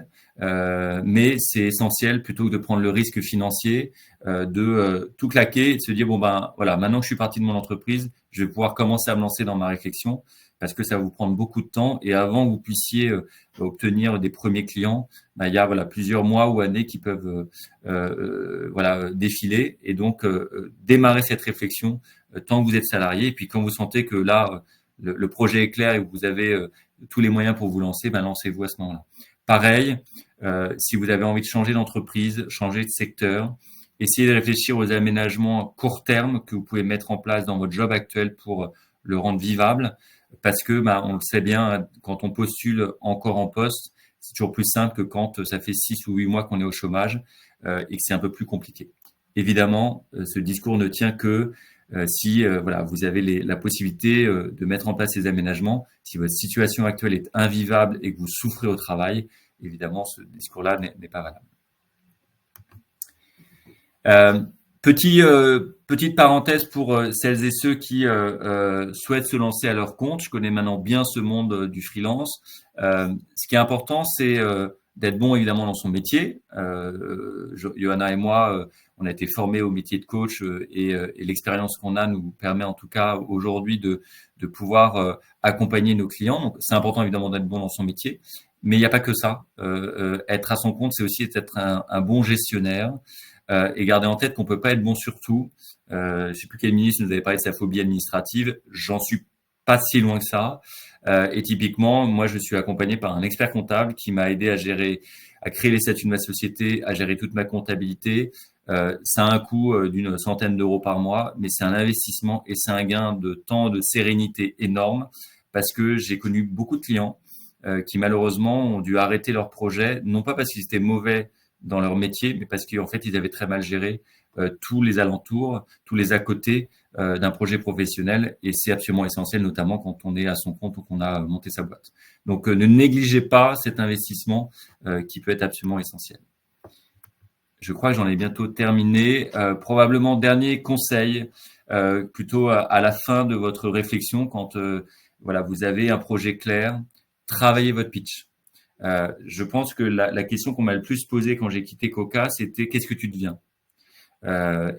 B: mais c'est essentiel plutôt que de prendre le risque financier de tout claquer et de se dire voilà, maintenant que je suis parti de mon entreprise, je vais pouvoir commencer à me lancer dans ma réflexion parce que ça va vous prendre beaucoup de temps et avant que vous puissiez obtenir des premiers clients, il y a plusieurs mois ou années qui peuvent défiler et donc démarrer cette réflexion tant que vous êtes salarié et puis quand vous sentez que là le projet est clair et que vous avez tous les moyens pour vous lancer, lancez-vous à ce moment-là. Pareil, si vous avez envie de changer d'entreprise, changer de secteur, essayez de réfléchir aux aménagements court terme que vous pouvez mettre en place dans votre job actuel pour le rendre vivable. Parce que, on le sait bien, quand on postule encore en poste, c'est toujours plus simple que quand ça fait 6 ou 8 mois qu'on est au chômage et que c'est un peu plus compliqué. Évidemment, ce discours ne tient que si vous avez la possibilité de mettre en place ces aménagements. Si votre situation actuelle est invivable et que vous souffrez au travail, évidemment, ce discours-là n'est pas valable. Petite parenthèse pour celles et ceux qui souhaitent se lancer à leur compte. Je connais maintenant bien ce monde du freelance. Ce qui est important, c'est d'être bon évidemment dans son métier. Johanna et moi, on a été formés au métier de coach et l'expérience qu'on a nous permet en tout cas aujourd'hui de pouvoir accompagner nos clients. Donc c'est important évidemment d'être bon dans son métier, mais il n'y a pas que ça. Être à son compte, c'est aussi être un bon gestionnaire. Et garder en tête qu'on peut pas être bon sur tout. Je sais plus quel ministre nous avait parlé de sa phobie administrative. J'en suis pas si loin que ça. Et typiquement, moi, je suis accompagné par un expert comptable qui m'a aidé à créer les statuts de ma société, à gérer toute ma comptabilité. Ça a un coût d'une centaine d'euros par mois, mais c'est un investissement et c'est un gain de temps, de sérénité énorme parce que j'ai connu beaucoup de clients qui malheureusement ont dû arrêter leur projet, non pas parce qu'ils étaient mauvais dans leur métier, mais parce qu'en fait, ils avaient très mal géré tous les alentours, tous les à côté d'un projet professionnel. Et c'est absolument essentiel, notamment quand on est à son compte ou qu'on a monté sa boîte. Donc, ne négligez pas cet investissement qui peut être absolument essentiel. Je crois que j'en ai bientôt terminé. Probablement dernier conseil, plutôt à la fin de votre réflexion, quand voilà, vous avez un projet clair, travaillez votre pitch. Je pense que la question qu'on m'a le plus posée quand j'ai quitté Coca, c'était qu'est-ce que tu deviens?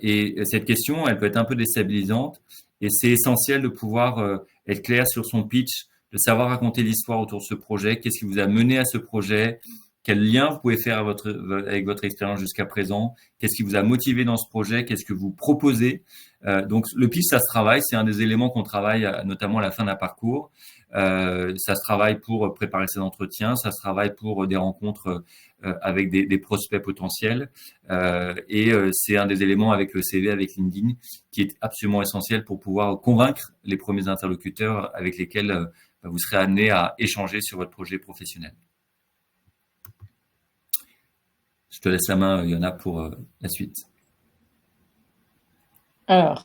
B: Et cette question, elle peut être un peu déstabilisante et c'est essentiel de pouvoir être clair sur son pitch, de savoir raconter l'histoire autour de ce projet, qu'est-ce qui vous a mené à ce projet, quel lien vous pouvez faire avec votre expérience jusqu'à présent, qu'est-ce qui vous a motivé dans ce projet, qu'est-ce que vous proposez. Donc le pitch, ça se travaille, c'est un des éléments qu'on travaille notamment à la fin d'un parcours. Ça se travaille pour préparer ses entretiens, ça se travaille pour des rencontres avec des prospects potentiels. C'est un des éléments avec le CV, avec LinkedIn, qui est absolument essentiel pour pouvoir convaincre les premiers interlocuteurs avec lesquels vous serez amené à échanger sur votre projet professionnel. Je te laisse la main, Yona, pour la suite.
A: Alors,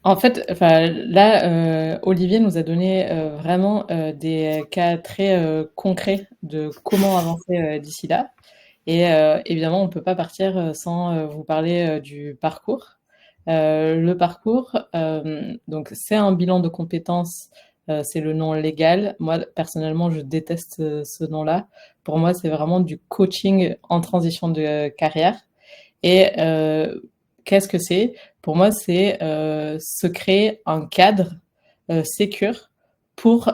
A: en fait, là, Olivier nous a donné vraiment des cas très concrets de comment avancer d'ici là. Et évidemment, on ne peut pas partir sans vous parler du parcours. Le parcours, donc c'est un bilan de compétences, c'est le nom légal. Moi, personnellement, je déteste ce nom-là. Pour moi, c'est vraiment du coaching en transition de carrière. Et qu'est-ce que c'est? Pour moi, c'est se créer un cadre sécure pour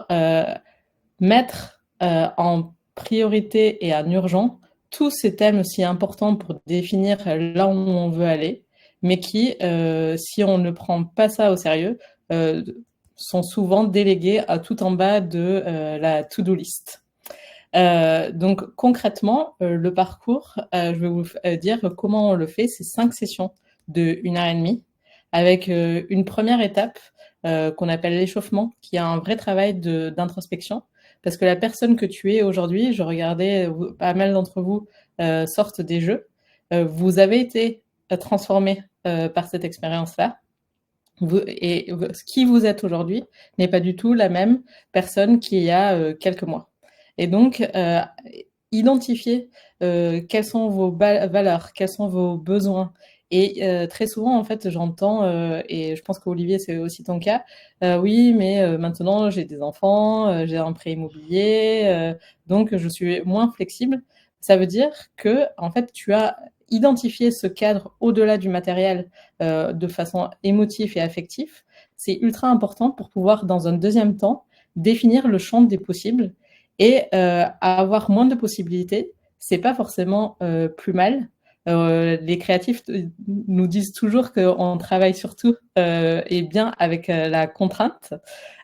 A: mettre en priorité et en urgent tous ces thèmes si importants pour définir là où on veut aller, mais qui, si on ne prend pas ça au sérieux, sont souvent délégués à tout en bas de la to-do list. Donc concrètement, le parcours, je vais vous dire comment on le fait. C'est 5 sessions de 1 heure et demie avec une première étape qu'on appelle l'échauffement, qui est un vrai travail d'introspection. Parce que la personne que tu es aujourd'hui, je regardais, pas mal d'entre vous sortent des jeux. Vous avez été transformé par cette expérience-là. Et qui vous êtes aujourd'hui n'est pas du tout la même personne qu'il y a quelques mois. Et donc, identifier quelles sont vos valeurs, quels sont vos besoins. Et très souvent, en fait, j'entends, et je pense qu'Olivier, c'est aussi ton cas, oui, mais maintenant, j'ai des enfants, j'ai un prêt immobilier, donc je suis moins flexible. Ça veut dire que, en fait, tu as identifié ce cadre au-delà du matériel de façon émotive et affective. C'est ultra important pour pouvoir, dans un deuxième temps, définir le champ des possibles et avoir moins de possibilités, c'est pas forcément plus mal. Les créatifs nous disent toujours qu'on travaille surtout et bien avec la contrainte.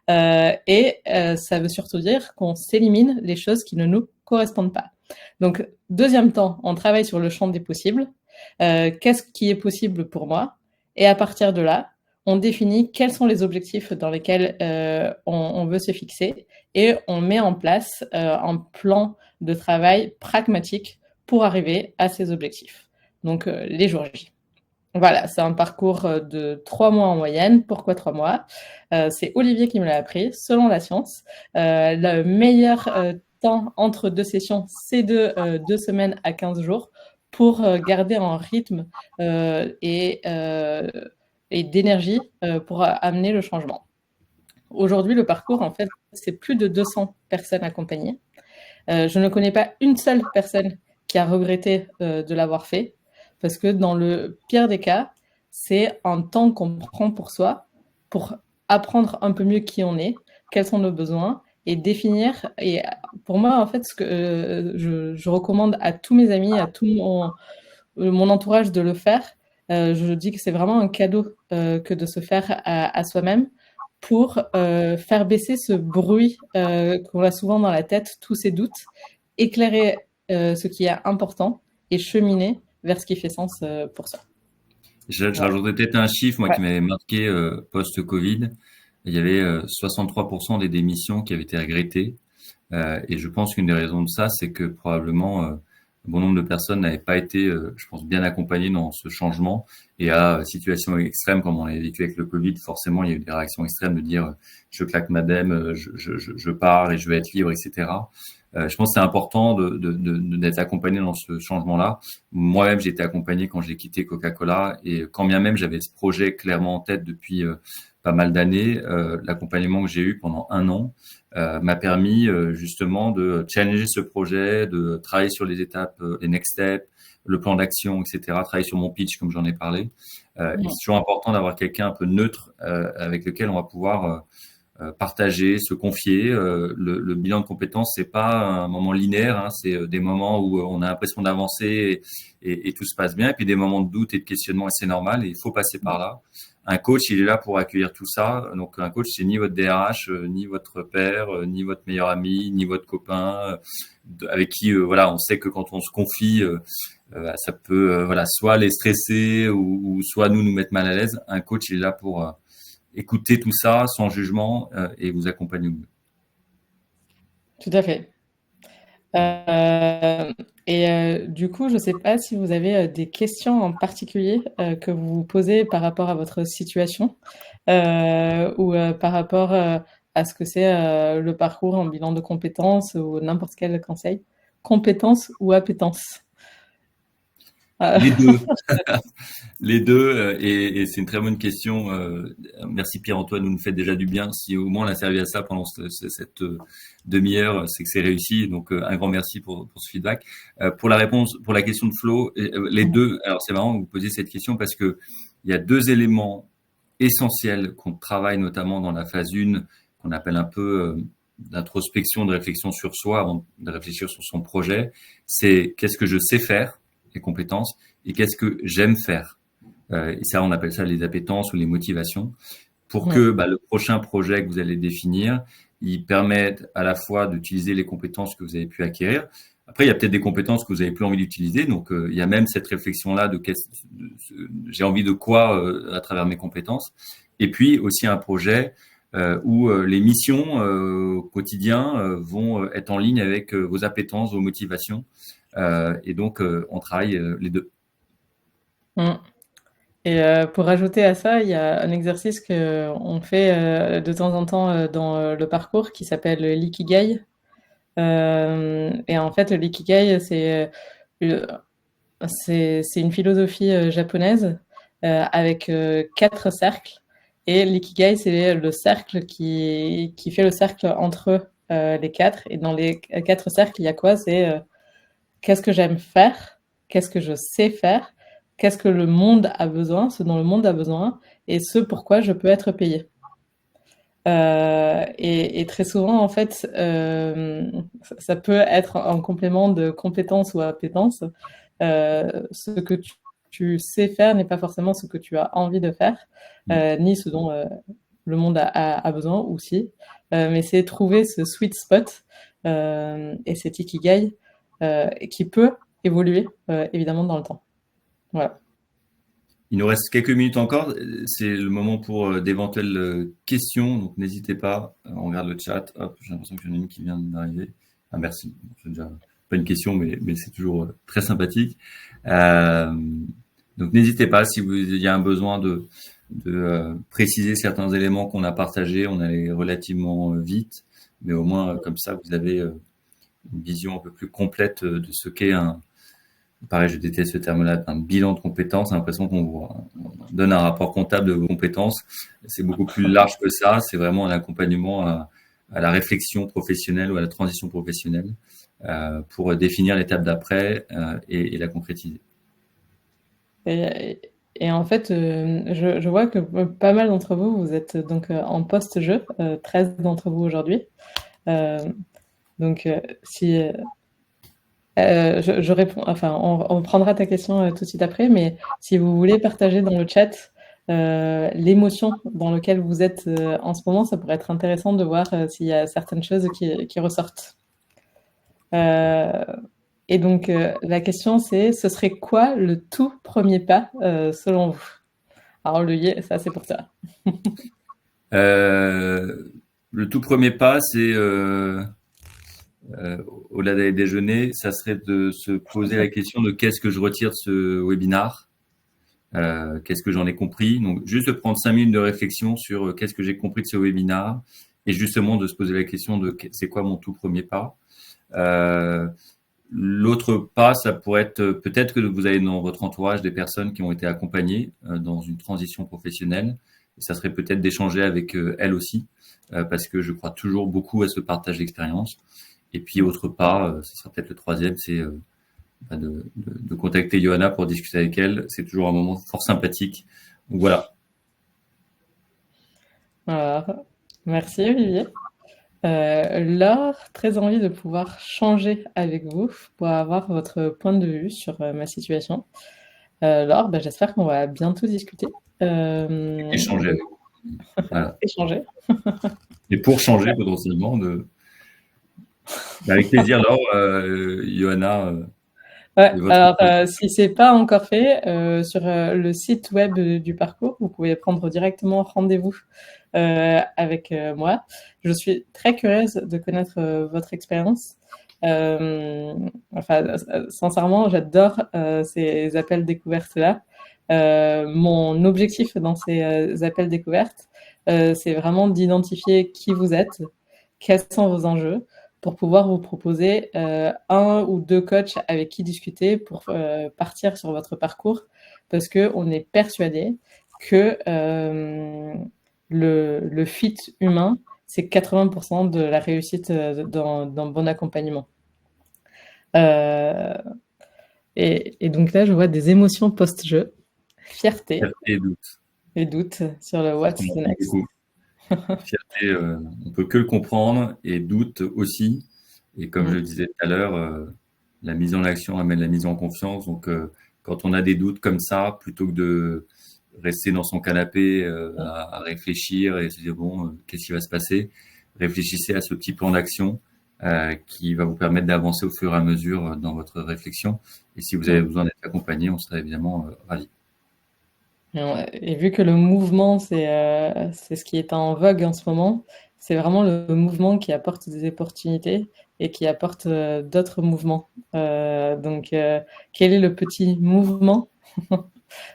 A: Ça veut surtout dire qu'on s'élimine les choses qui ne nous correspondent pas. Donc, deuxième temps, on travaille sur le champ des possibles. Qu'est-ce qui est possible pour moi? Et à partir de là, on définit quels sont les objectifs dans lesquels on veut se fixer et on met en place un plan de travail pragmatique pour arriver à ces objectifs. Donc, les jours J. Voilà, c'est un parcours de 3 mois en moyenne. Pourquoi 3 mois? C'est Olivier qui me l'a appris, selon la science. Le meilleur temps entre 2 sessions, c'est de 2 semaines à 15 jours pour garder un rythme et d'énergie pour amener le changement. Aujourd'hui, le parcours, en fait, c'est plus de 200 personnes accompagnées. Je ne connais pas une seule personne qui a regretté de l'avoir fait, parce que dans le pire des cas, c'est un temps qu'on prend pour soi, pour apprendre un peu mieux qui on est, quels sont nos besoins, et définir. Et pour moi, en fait, ce que je recommande à tous mes amis, à tout mon entourage de le faire, je dis que c'est vraiment un cadeau que de se faire à soi-même pour faire baisser ce bruit qu'on a souvent dans la tête, tous ces doutes, éclairer ce qui est important et cheminer vers ce qui fait sens pour soi.
B: Je
A: Voilà.
B: rajouterais peut-être un chiffre, moi,
A: Ouais.
B: qui m'avait marqué post-Covid. Il y avait 63% des démissions qui avaient été regrettées. Et je pense qu'une des raisons de ça, c'est que probablement bon nombre de personnes n'avaient pas été, je pense, bien accompagnées dans ce changement. Et à situation extrême, comme on l'a vécu avec le Covid, forcément, il y a eu des réactions extrêmes de dire je claque ma dème, je pars et je vais être libre, etc. Je pense que c'est important d'être accompagné dans ce changement-là. Moi-même, j'ai été accompagné quand j'ai quitté Coca-Cola, et quand bien même j'avais ce projet clairement en tête depuis pas mal d'années, l'accompagnement que j'ai eu pendant 1 an m'a permis justement de challenger ce projet, de travailler sur les étapes, les next steps, le plan d'action, etc. Travailler sur mon pitch comme j'en ai parlé. Et c'est toujours important d'avoir quelqu'un un peu neutre avec lequel on va pouvoir partager, se confier. Le bilan de compétences, c'est pas un moment linéaire, hein, c'est des moments où on a l'impression d'avancer et tout se passe bien, et puis des moments de doute et de questionnement, et c'est normal, et il faut passer par là. Un coach, il est là pour accueillir tout ça. Donc un coach, c'est ni votre DRH, ni votre père, ni votre meilleur ami, ni votre copain, avec qui voilà, on sait que quand on se confie, ça peut voilà, soit les stresser ou soit nous mettre mal à l'aise. Un coach, il est là pour écouter tout ça sans jugement et vous accompagner au mieux.
A: Tout à fait. Du coup, je ne sais pas si vous avez des questions en particulier que vous vous posez par rapport à votre situation ou par rapport à ce que c'est le parcours en bilan de compétences ou n'importe quel conseil. Compétences ou appétence?
B: Les deux. Les deux, et c'est une très bonne question. Merci Pierre-Antoine, vous nous faites déjà du bien. Si au moins on a servi à ça pendant cette demi-heure, c'est que c'est réussi. Donc un grand merci pour ce feedback. Pour la réponse, pour la question de Flo, les deux. Alors c'est marrant que vous posiez cette question parce que il y a deux éléments essentiels qu'on travaille notamment dans la phase 1, qu'on appelle un peu d'introspection, de réflexion sur soi avant de réfléchir sur son projet. C'est qu'est-ce que je sais faire, les compétences, et qu'est-ce que j'aime faire. Et ça, on appelle ça les appétences ou les motivations, pour que le prochain projet que vous allez définir, il permette à la fois d'utiliser les compétences que vous avez pu acquérir. Après, il y a peut-être des compétences que vous avez plus envie d'utiliser, donc il y a même cette réflexion-là de j'ai envie de quoi à travers mes compétences. Et puis aussi un projet où les missions au quotidien vont être en ligne avec vos appétences, vos motivations. Et donc, on travaille les deux.
A: Et pour rajouter à ça, il y a un exercice qu'on fait de temps en temps dans le parcours qui s'appelle l'ikigai. Et en fait, l'ikigai, c'est une philosophie japonaise avec 4 cercles. Et l'ikigai, c'est le cercle qui fait le cercle entre les 4. Et dans les 4 cercles, il y a quoi? C'est qu'est-ce que j'aime faire? Qu'est-ce que je sais faire? Qu'est-ce que le monde a besoin, ce dont le monde a besoin, et ce pourquoi je peux être payé. Et très souvent, en fait, ça peut être un complément de compétence ou appétence. Ce que tu sais faire n'est pas forcément ce que tu as envie de faire, ni ce dont le monde a besoin aussi. Mais c'est trouver ce sweet spot et cet ikigai qui peut évoluer évidemment dans le temps. Voilà.
B: Il nous reste quelques minutes encore. C'est le moment pour d'éventuelles questions. Donc, n'hésitez pas. On regarde le chat. Hop, j'ai l'impression qu'il y en a une qui vient d'arriver. Ah, merci. C'est déjà pas une question, mais c'est toujours très sympathique. Donc, n'hésitez pas si il y a un besoin de préciser certains éléments qu'on a partagés. On allait relativement vite, mais au moins, comme ça, vous avez une vision un peu plus complète de ce qu'est pareil, je déteste ce terme-là, un bilan de compétences. J'ai l'impression on donne un rapport comptable de vos compétences. C'est beaucoup plus large que ça. C'est vraiment un accompagnement à la réflexion professionnelle ou à la transition professionnelle pour définir l'étape d'après et la concrétiser.
A: Et, et en fait, je vois que pas mal d'entre vous, vous êtes donc en post-jeu, 13 d'entre vous aujourd'hui. Euh, donc, si je réponds, enfin, on prendra ta question tout de suite après, mais si vous voulez partager dans le chat l'émotion dans laquelle vous êtes en ce moment, ça pourrait être intéressant de voir s'il y a certaines choses qui ressortent. Et donc, la question, c'est, ce serait quoi le tout premier pas selon vous? Alors, Olivier, ça, c'est pour toi.
B: Le tout premier pas, c'est au-delà d'aller déjeuner, ça serait de se poser la question de qu'est-ce que je retire de ce webinar, qu'est-ce que j'en ai compris. Donc, juste de prendre 5 minutes de réflexion sur qu'est-ce que j'ai compris de ce webinar et justement de se poser la question de c'est quoi mon tout premier pas. L'autre pas, ça pourrait être peut-être que vous avez dans votre entourage des personnes qui ont été accompagnées dans une transition professionnelle. Et ça serait peut-être d'échanger avec elles aussi, parce que je crois toujours beaucoup à ce partage d'expérience. Et puis autre pas, ce sera peut-être le troisième, c'est de contacter Johanna pour discuter avec elle. C'est toujours un moment fort sympathique. Donc voilà.
A: Alors, merci Olivier. Laure, très envie de pouvoir changer avec vous pour avoir votre point de vue sur ma situation. Laure, bah, j'espère qu'on va bientôt discuter.
B: Échanger avec vous. Voilà.
A: Échanger.
B: Et pour changer potentiellement, avec plaisir, Laure, Johanna.
A: Ouais,
B: De votre
A: alors
B: côté.
A: si c'est pas encore fait, sur le site web du parcours, vous pouvez prendre directement rendez-vous avec moi. Je suis très curieuse de connaître votre expérience. Enfin, sincèrement, j'adore ces appels découvertes-là. Mon objectif dans ces appels découvertes, c'est vraiment d'identifier qui vous êtes, quels sont vos enjeux, pour pouvoir vous proposer un ou deux coachs avec qui discuter pour partir sur votre parcours, parce qu'on est persuadé que le fit humain, c'est 80% de la réussite dans le bon accompagnement. Et donc là, je vois des émotions post-jeu, fierté
B: Fierté et doute.
A: et doute sur le
B: C'est ce qu'on
A: what's the
B: entend
A: next.
B: beaucoup. Fierté, on peut que le comprendre, et doute aussi. Et comme je le disais tout à l'heure, la mise en action amène la mise en confiance. Donc, quand on a des doutes comme ça, plutôt que de rester dans son canapé à réfléchir et se dire bon, qu'est-ce qui va se passer, réfléchissez à ce petit plan d'action qui va vous permettre d'avancer au fur et à mesure dans votre réflexion. Et si vous avez besoin d'être accompagné, on serait évidemment ravis.
A: Et vu que le mouvement, c'est ce qui est en vogue en ce moment, c'est vraiment le mouvement qui apporte des opportunités et qui apporte d'autres mouvements. Donc, quel est le petit mouvement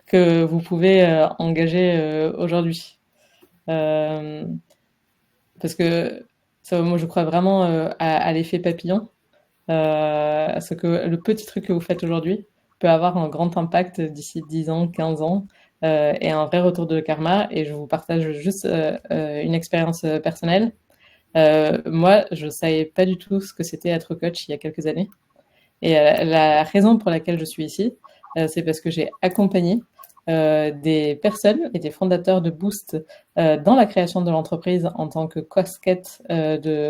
A: que vous pouvez engager aujourd'hui? Parce que ça, moi, je crois vraiment à l'effet papillon. Ce que le petit truc que vous faites aujourd'hui peut avoir un grand impact d'ici 10 ans, 15 ans, et un vrai retour de karma. Et je vous partage juste une expérience personnelle. Moi, je ne savais pas du tout ce que c'était être coach il y a quelques années. Et la raison pour laquelle je suis ici, c'est parce que j'ai accompagné des personnes et des fondateurs de Boost dans la création de l'entreprise en tant que casquette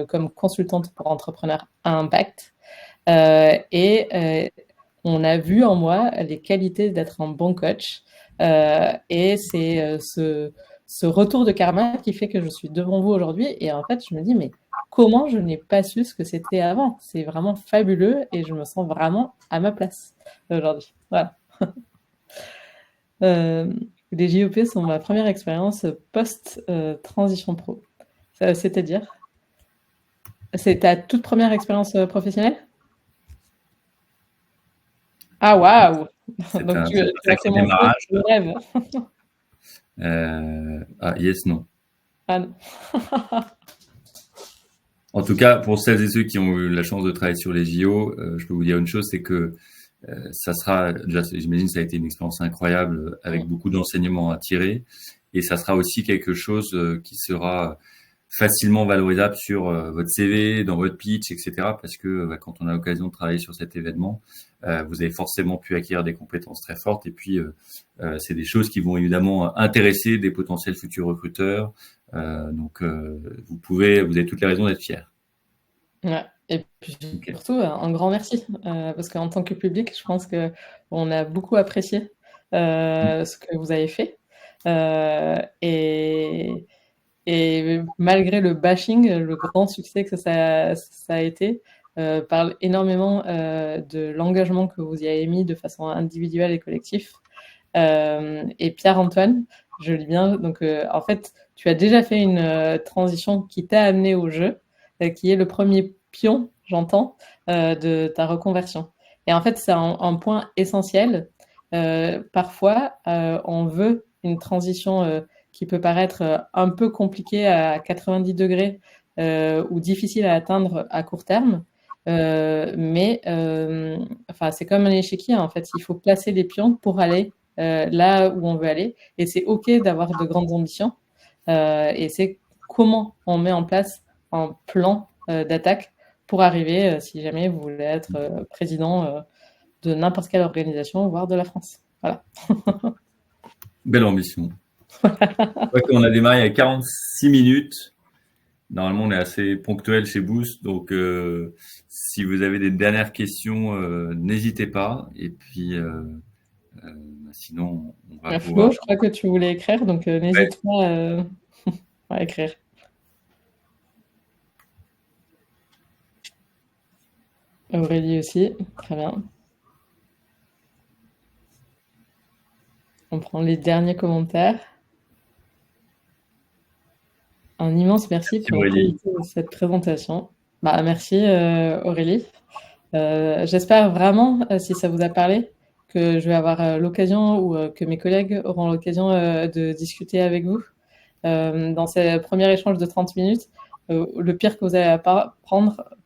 A: comme consultante pour entrepreneurs à impact. Et on a vu en moi les qualités d'être un bon coach. Et c'est ce retour de karma qui fait que je suis devant vous aujourd'hui. Et en fait, je me dis, mais comment je n'ai pas su ce que c'était avant? C'est vraiment fabuleux et je me sens vraiment à ma place aujourd'hui. Voilà. Les JOP sont ma première expérience post-transition pro. C'est-à-dire, c'est ta toute première expérience professionnelle? Ah waouh! Donc tu as commencé
B: démarrage.
A: le rêve.
B: Yes, non.
A: Ah non.
B: En tout cas, pour celles et ceux qui ont eu la chance de travailler sur les JO, je peux vous dire une chose, c'est que ça sera déjà, j'imagine, ça a été une expérience incroyable avec beaucoup d'enseignements à tirer, et ça sera aussi quelque chose qui sera facilement valorisable sur votre CV, dans votre pitch, etc. Parce que quand on a l'occasion de travailler sur cet événement, vous avez forcément pu acquérir des compétences très fortes. Et puis, c'est des choses qui vont évidemment intéresser des potentiels futurs recruteurs. Donc, vous avez toutes les raisons d'être fiers.
A: Ouais. Et puis
B: Okay.
A: surtout, un grand merci, parce qu'en tant que public, je pense qu'on a beaucoup apprécié ce que vous avez fait. Et malgré le bashing, le grand succès que ça a été, parle énormément de l'engagement que vous y avez mis de façon individuelle et collective. Et Pierre-Antoine, je lis bien, donc en fait, tu as déjà fait une transition qui t'a amené au jeu, qui est le premier pion, j'entends, de ta reconversion. Et en fait, c'est un point essentiel. Parfois, on veut une transition qui peut paraître un peu compliquée à 90 degrés ou difficile à atteindre à court terme. Mais enfin, c'est comme un échiquier, en fait. Il faut placer les pions pour aller là où on veut aller. Et c'est OK d'avoir de grandes ambitions. Et c'est comment on met en place un plan d'attaque pour arriver, si jamais vous voulez être président de n'importe quelle organisation, voire de la France. Voilà.
B: Belle ambition. On a démarré à 46 minutes. Normalement, on est assez ponctuel chez Boost. Donc, si vous avez des dernières questions, n'hésitez pas. Et puis, sinon, on va pouvoir...
A: Flo, je crois que tu voulais écrire, donc n'hésite pas à écrire. Aurélie aussi, très bien. On prend les derniers commentaires. Un immense merci pour la qualité de cette présentation. Merci Aurélie. J'espère vraiment, si ça vous a parlé, que je vais avoir l'occasion ou que mes collègues auront l'occasion de discuter avec vous. Dans ce premier échange de 30 minutes, le pire que vous allez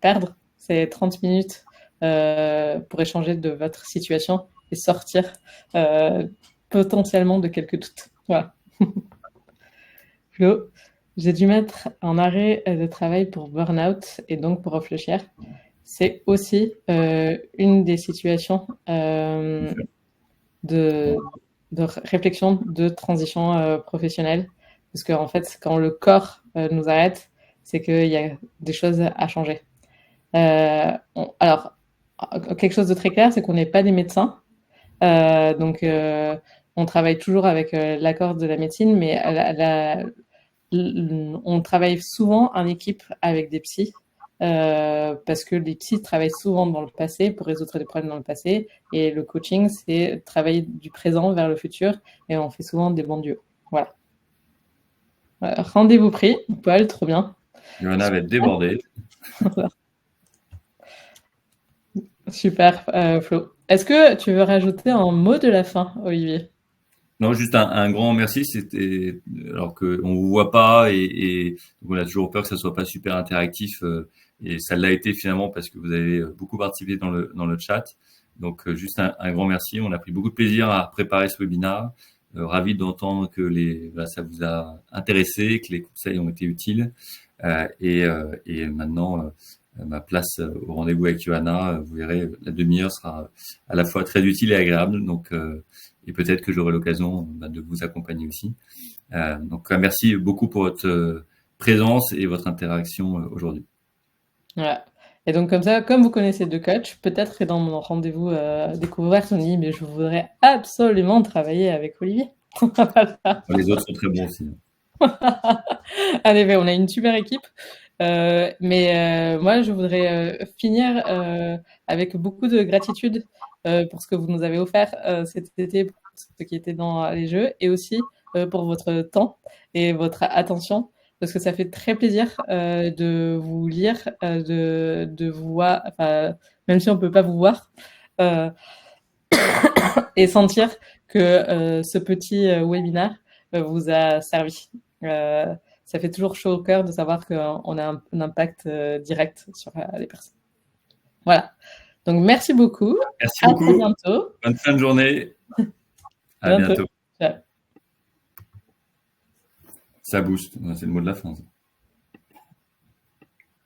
A: perdre, c'est 30 minutes pour échanger de votre situation et sortir potentiellement de quelques doutes. Voilà. Flo, j'ai dû mettre en arrêt de travail pour burn-out et donc pour réfléchir. C'est aussi une des situations de réflexion de transition professionnelle. Parce qu'en fait, quand le corps nous arrête, c'est qu'il y a des choses à changer. Alors, quelque chose de très clair, c'est qu'on n'est pas des médecins. Donc, on travaille toujours avec l'accord de la médecine, mais on travaille souvent en équipe avec des psys. Parce que les psys travaillent souvent dans le passé pour résoudre des problèmes dans le passé, et le coaching, c'est travailler du présent vers le futur, et on fait souvent des bons duos. Voilà. Rendez-vous pris, Paul, trop bien.
B: Johanna va être débordée.
A: Super, Flo. Est-ce que tu veux rajouter un mot de la fin, Olivier?
B: Non, juste un grand merci. C'était alors que on vous voit pas et on a toujours peur que ça soit pas super interactif, et ça l'a été finalement parce que vous avez beaucoup participé dans le chat. Donc juste un grand merci. On a pris beaucoup de plaisir à préparer ce webinaire. Ravi d'entendre que ça vous a intéressé, que les conseils ont été utiles. Et maintenant, ma place au rendez-vous avec Johanna, vous verrez, la demi-heure sera à la fois très utile et agréable. Donc, et peut-être que j'aurai l'occasion de vous accompagner aussi. Donc, merci beaucoup pour votre présence et votre interaction aujourd'hui.
A: Voilà. Et donc comme ça, comme vous connaissez deux coachs, peut-être que dans mon rendez-vous découverte, on dit mais je voudrais absolument travailler avec Olivier.
B: Voilà. Les autres sont très bons aussi.
A: En effet, on a une super équipe. Mais moi, je voudrais finir avec beaucoup de gratitude pour ce que vous nous avez offert cet été, pour ce qui était dans les jeux, et aussi pour votre temps et votre attention, parce que ça fait très plaisir de vous lire, de vous voir, enfin, même si on ne peut pas vous voir, et sentir que ce petit webinaire vous a servi. Ça fait toujours chaud au cœur de savoir qu'on a un impact direct sur les personnes. Voilà. Donc, merci beaucoup.
B: Merci
A: À très
B: beaucoup.
A: bientôt.
B: Bonne fin de journée. À bientôt.
A: Ciao.
B: Ça booste. C'est le mot de la fin.